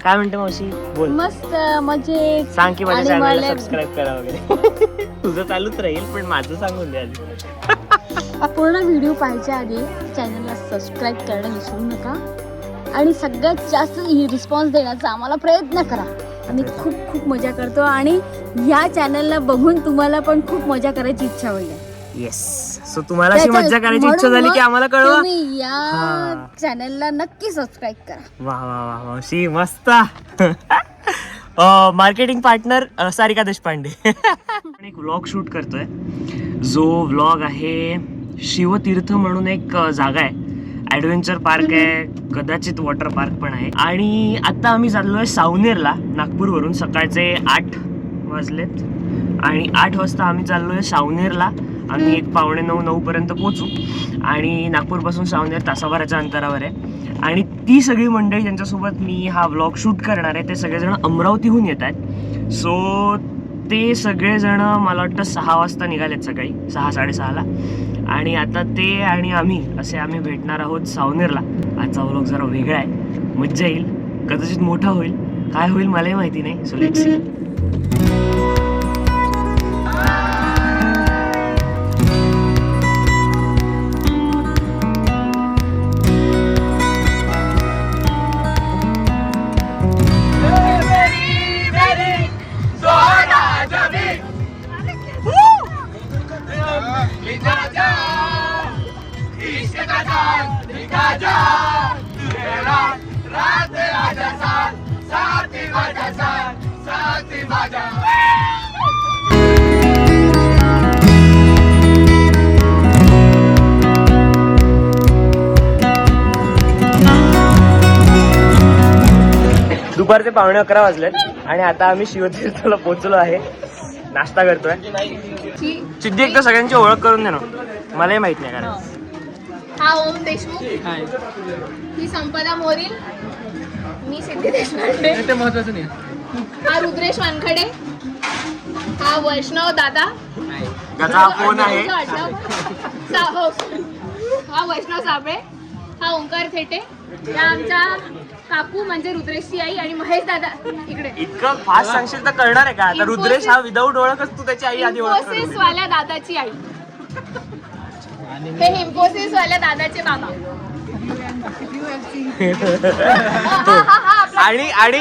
काय म्हणते मावशी? बोल. मस्त मजेत. सांग की माझ्या आणि चॅनलला मला- सबस्क्राईब करा वगैरे. तुझं चालूच राहील पण माझं सांगून दे आधी. पूर्ण व्हिडिओ पाहायच्या आधी चॅनलला सबस्क्राईब करणं विसरू नका आणि सगळ्यात जास्त रिस्पॉन्स देण्याचा आम्हाला प्रयत्न करा. आम्ही खूप खूप मजा करतो आणि ह्या चॅनलला बघून तुम्हाला पण खूप मजा करायची इच्छा होईल. येस. सो तुम्हाला अशी मज्जा करायची इच्छा झाली की आम्हाला कळवा. तुम्ही या हा. चॅनलला नक्की सबस्क्राईब करा. वा वा वा मावशी मस्त. Marketing partner Sarika Deshpande. आपण एक व्लॉग शूट करतोय. जो व्लॉग आहे शिवतीर्थ म्हणून एक जागा आहे. ॲडव्हेंचर पार्क आहे, कदाचित वॉटर पार्क पण आहे. आणि आता आम्ही चाललोय सावनेरला नागपूरवरून. सकाळचे 8 वाजलेत आणि 8 वाजता आम्ही चाललोय सावनेरला. आम्ही एक 8:45-9 पर्यंत पोहोचू आणि नागपूरपासून सावनेर तासाभराच्या अंतरावर आहे. आणि ती सगळी मंडळी ज्यांच्यासोबत मी हा व्लॉग शूट करणार आहे ते सगळेजण अमरावतीहून येत आहेत. सो ते सगळेजण मला वाटतं 6 वाजता निघालेत सकाळी, 6-6:30ला. आणि आता ते आणि आम्ही भेटणार आहोत सावनेरला. आजचा व्लॉग जरा वेगळा आहे, मज्जा येईल, कदाचित मोठा होईल, काय होईल मलाही माहिती नाही. So let's see. दुपारचे 11:15 वाजलेत आणि आता आम्ही शिवतीर्थला पोहोचलो आहे. नाश्ता करतोय. सिद्धी एकदा सगळ्यांची ओळख करून दे ना, मलाही माहित नाही कारण. हा ओम देशमुख, ही संपदा मोरील, मी सिद्धी देशपांडे. ते महत्वाचं नाही. हा रुद्रेश वानखडे, हा वैष्णव दादा ज्याचा हा फोन आहे. हा वैष्णव साबळे, हा ओंकार थेटे, या आमच्या काकू म्हणजे रुद्रेशची आई आणि महेश दादा इकडे. इतकं फास्ट सांगशील तर कळणार आहे का? आता रुद्रेश हा विदाऊट ओळखच तू त्याची आई आधी ओळख करून इन्फोसिस दे. वाल्या दादाची आई, हे इन्फोसिस वाल्या दादाचे बाबा. आणि आणि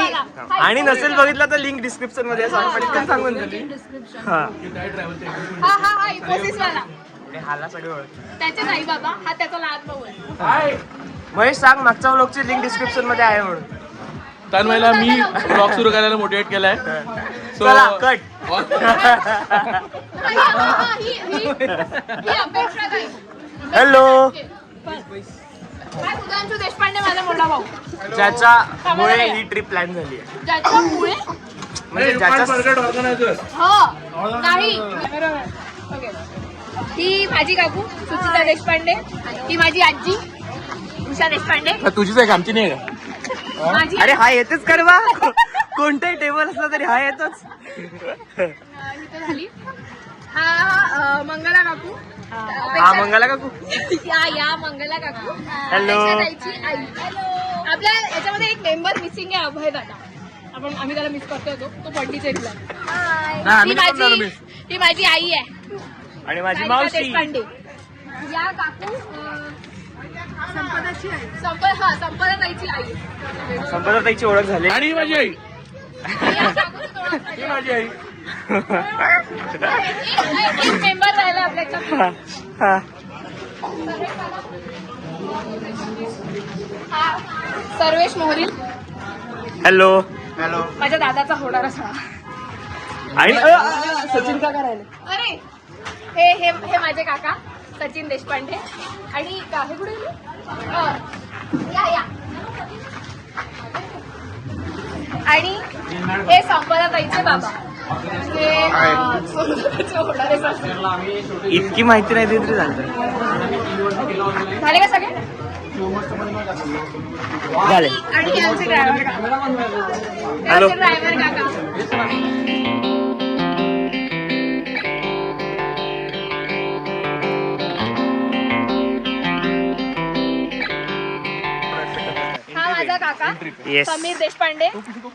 आणि नसेल बघितलं तर लिंक डिस्क्रिप्शन मध्ये आहे. सांग पटकन सांगून दे. हा हा इन्फोसिस वाला, ते हाला सगळे ओळख. त्याचे आई बाबा, हा त्याचा लहान भाऊ आहे. महेश सांग मागच्या व्लॉगची लिंक डिस्क्रिप्शन मध्ये आहे म्हणून. तन्मयला मी ब्लॉग सुरू करायला मोटिवेट केलाय. चला कट. ही अपेक्षा ताई. हॅलो. हा सुधांशू देशपांडे माझा मोठा भाऊ, ज्याच्यामुळे ही ट्रिप प्लॅन झाली आहे. ज्याच्यामुळे म्हणजे ज्याच्या हो नाही. ओके. ही माझी काकू सुचिता देशपांडे, ही माझी आजी उषा देशपांडे, तुझीच आहे का, आमची नाही का? माझी अरे हा येतच करवा. कोणताही टेबल असला तरी हा येतच. इथं झाली. हा मंगला काकू, हा मंगला काकू. या मंगला काकू. Hello. ताईची आई. आपल्या याच्यामध्ये एक मेंबर मिसिंग आहे, अभय दादा. आम्ही त्याला मिस करतोय, तो पॉंडिचेरीला. ही माझी आई आहे आणि माझी सारिका मावशी. देशपांडे. या काकू संपदाची आई, संपदा ताईची आई. संपदा ताईची ओळख झाली. आणि ही माझी आई, या काकूची ओळख झाली. ही माझी आई. एक मेंबर राहिला आपल्याच्या. हा. हा सर्वेश मोहरील, हॅलो. माझ्या दादाचा होणारा सळा. आणि सचिन का करायला? अरे हे माझे काका सचिन देशपांडे. आणि हे कुठे गेले? या आणि हे संपदा ताईचे बाबा, हे सोनूचे होणारे सासरे. इतकी माहिती नाही दिली तरी झालं. झाले का सगळे? झाले. आणि हे आमचे ड्रायव्हर काका, हे आमचे ड्रायव्हर काका. हा माझा काका ट्रिप येस. समीर देशपांडे,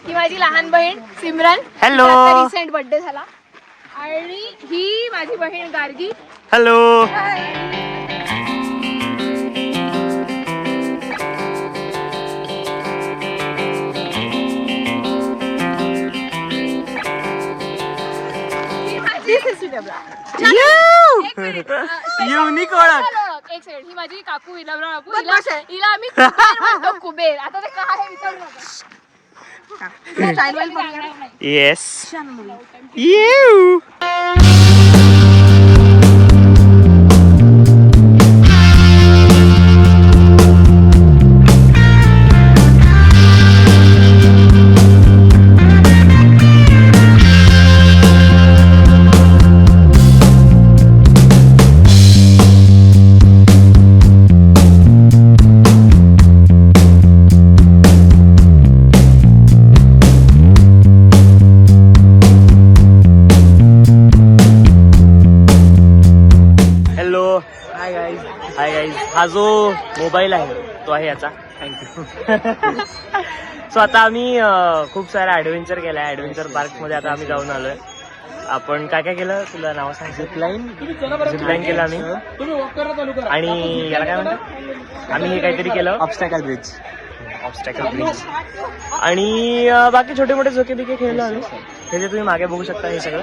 ही माझी लहान बहीण सिमरन. हॅलो. रिसेंट बर्थडे झाला. आणि ही माझी बहीण गार्गी. हॅलो. युनिक ओळख. एक सेकंड, ही माझी काकू विलवरा काकू. हिला आम्ही कुबेर म्हणतो, कुबेर. आता ते काय आहे विचारू नका. येस. यू. हाय गाईज, हा जो मोबाईल आहे तो आहे याचा. थँक्यू. सो आता आम्ही खूप सारा ॲडव्हेंचर केला आहे. ॲडव्हेंचर पार्कमध्ये आता आम्ही जाऊन आलोय. आपण काय काय केलं तुला नाव सांग. झिपलाईन केलं आम्ही. आणि याला काय म्हणतात, आम्ही हे काहीतरी केलं ऑब्स्टॅकल ब्रिज. आणि बाकी छोटे मोठे झोके बिके खेळलो आम्ही. हे जे तुम्ही मागे बघू शकता हे सगळं.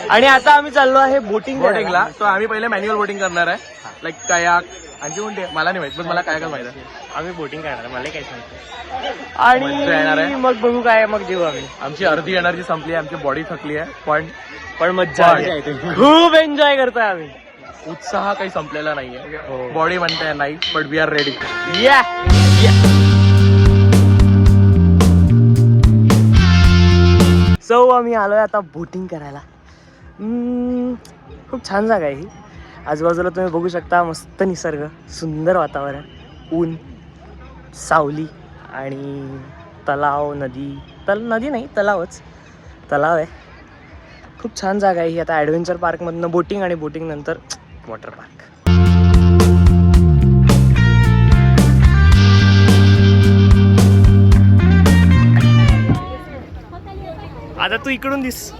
आणि आता आम्ही चाललो आहे बोटिंगला. तो आम्ही पहिले मॅन्युअल बोटिंग करणार आहे. लाईक कायाक आणखी कोणते मला नाही माहित, पण मला काय माहित आहे. आम्ही बोटिंग करणार, मला काहीच माहिती. मजा येणार आणि आहे. मग बघू काय मग जेवू आम्ही. आमची अर्धी एनर्जी संपली आहे, आमची बॉडी थकली आहे, पण मज्जा खूप एन्जॉय करतोय आम्ही. उत्साह काही संपलेला हो. नाहीये. बॉडी म्हणते नाही, बट वी आर रेडी. या. सो आम्ही आलोय आता बोटिंग करायला. खूप छान जागा आहे ही. आजूबाजूला तुम्ही बघू शकता, मस्त निसर्ग, सुंदर वातावरण, ऊन, सावली आणि तलाव, नदी नाही, तलाव आहे. खूप छान जागा आहे ही. आता ॲडव्हेंचर पार्कमधनं बोटिंग आणि बोटिंग नंतर वॉटर पार्क. आता तू इकडून दिस.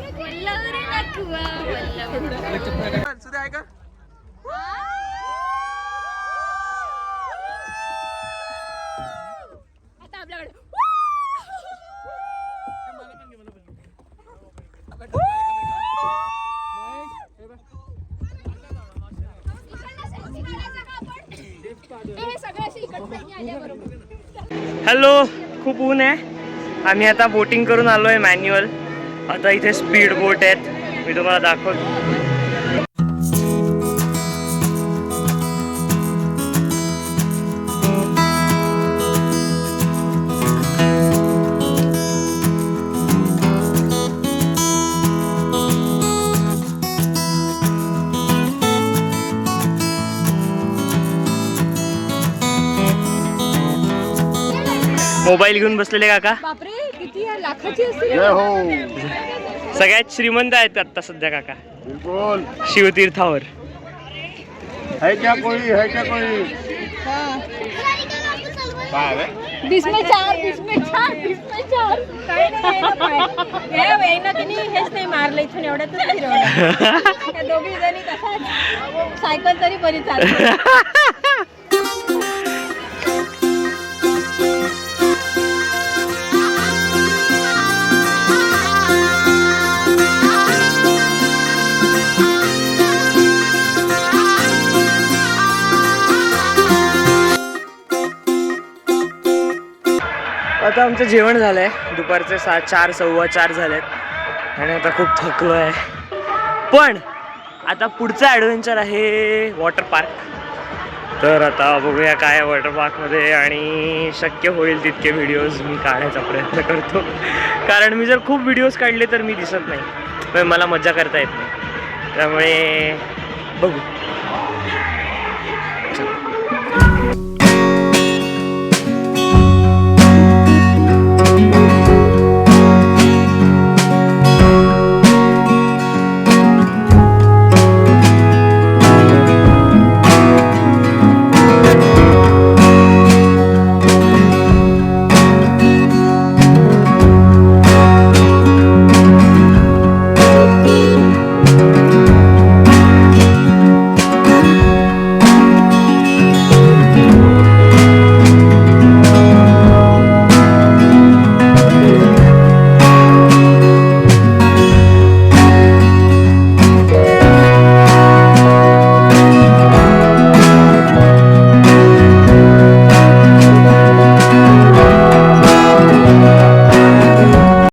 आता आपल्याकडे हॅलो. खूप ऊन आहे. आम्ही आता बोटिंग करून आलोय मॅन्युअल. आता इथे स्पीड बोट आहेत, मी तुम्हाला दाखवतो. मोबाईल घेऊन बसलेले काका. बापरे, किती लाखाची असते. सगळ्यात श्रीमंत आहेत आता सध्या काका. बिल्कुल शिवतीर्थावर. है क्या कोई दिसमे चार हेच नाही मारलं इथून एवढ्यातच फिरवलं. त्या दोघी जणी कसा सायकल तरी बरी चालते. आता आमचं जेवण झालंय. दुपारचे 4, 4:15 झालेत आणि आता खूप थकलो आहे. पण आता पुढचं ॲडव्हेंचर आहे वॉटर पार्क. तर आता बघूया काय वॉटर पार्कमध्ये, आणि शक्य होईल तितके व्हिडिओज मी काढायचा प्रयत्न करतो. कारण मी जर खूप व्हिडिओज काढले तर मी दिसत नाही, मला मजा करता येत नाही. त्यामुळे बघू.